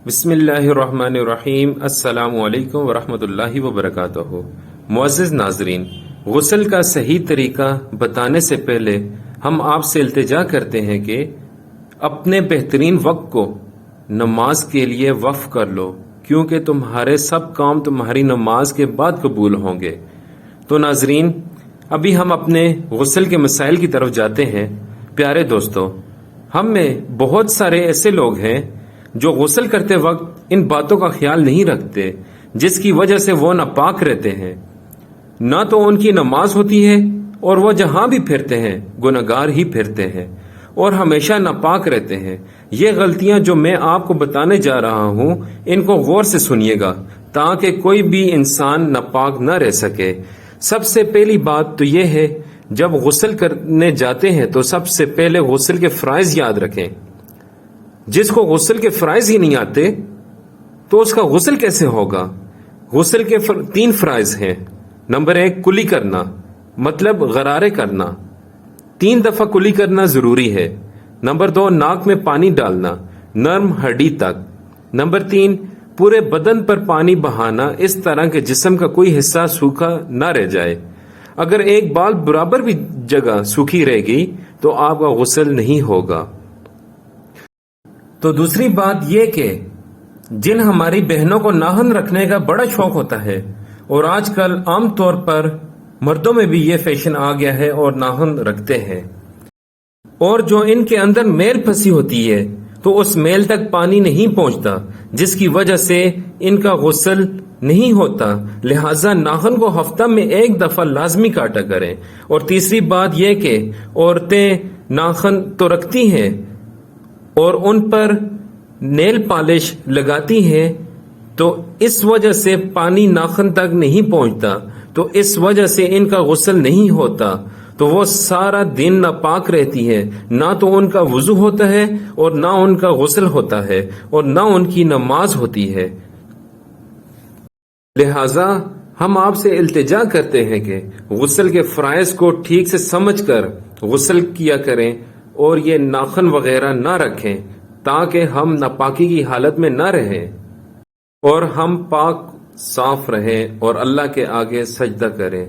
بسم اللہ الرحمن الرحیم۔ السلام علیکم ورحمۃ اللہ وبرکاتہ۔ معزز ناظرین، غسل کا صحیح طریقہ بتانے سے پہلے ہم آپ سے التجا کرتے ہیں کہ اپنے بہترین وقت کو نماز کے لیے وقف کر لو، کیونکہ تمہارے سب کام تمہاری نماز کے بعد قبول ہوں گے۔ تو ناظرین، ابھی ہم اپنے غسل کے مسائل کی طرف جاتے ہیں۔ پیارے دوستو، ہم میں بہت سارے ایسے لوگ ہیں جو غسل کرتے وقت ان باتوں کا خیال نہیں رکھتے، جس کی وجہ سے وہ ناپاک رہتے ہیں۔ نہ تو ان کی نماز ہوتی ہے اور وہ جہاں بھی پھرتے ہیں گنہگار ہی پھرتے ہیں اور ہمیشہ ناپاک رہتے ہیں۔ یہ غلطیاں جو میں آپ کو بتانے جا رہا ہوں، ان کو غور سے سنیے گا تاکہ کوئی بھی انسان ناپاک نہ رہ سکے۔ سب سے پہلی بات تو یہ ہے، جب غسل کرنے جاتے ہیں تو سب سے پہلے غسل کے فرائض یاد رکھیں۔ جس کو غسل کے فرائض ہی نہیں آتے تو اس کا غسل کیسے ہوگا؟ غسل کے 3 فرائض ہیں۔ نمبر 1، کلی کرنا، مطلب غرارے کرنا، 3 دفعہ کلی کرنا ضروری ہے۔ نمبر 2، ناک میں پانی ڈالنا نرم ہڈی تک۔ نمبر 3، پورے بدن پر پانی بہانا اس طرح کہ جسم کا کوئی حصہ سوکھا نہ رہ جائے۔ اگر ایک بال برابر بھی جگہ سوکھی رہے گی تو آپ کا غسل نہیں ہوگا۔ تو دوسری بات یہ کہ جن ہماری بہنوں کو ناخن رکھنے کا بڑا شوق ہوتا ہے، اور آج کل عام طور پر مردوں میں بھی یہ فیشن آ گیا ہے اور ناخن رکھتے ہیں، اور جو ان کے اندر میل پھنسی ہوتی ہے تو اس میل تک پانی نہیں پہنچتا، جس کی وجہ سے ان کا غسل نہیں ہوتا۔ لہٰذا ناخن کو ہفتہ میں 1 دفعہ لازمی کاٹا کریں۔ اور تیسری بات یہ کہ عورتیں ناخن تو رکھتی ہیں اور ان پر نیل پالش لگاتی ہیں، تو اس وجہ سے پانی ناخن تک نہیں پہنچتا، تو اس وجہ سے ان کا غسل نہیں ہوتا، تو وہ سارا دن ناپاک رہتی ہے۔ نہ تو ان کا وضو ہوتا ہے اور نہ ان کا غسل ہوتا ہے اور نہ ان کی نماز ہوتی ہے۔ لہذا ہم آپ سے التجا کرتے ہیں کہ غسل کے فرائض کو ٹھیک سے سمجھ کر غسل کیا کریں اور یہ ناخن وغیرہ نہ رکھیں، تاکہ ہم ناپاکی کی حالت میں نہ رہیں اور ہم پاک صاف رہیں اور اللہ کے آگے سجدہ کریں۔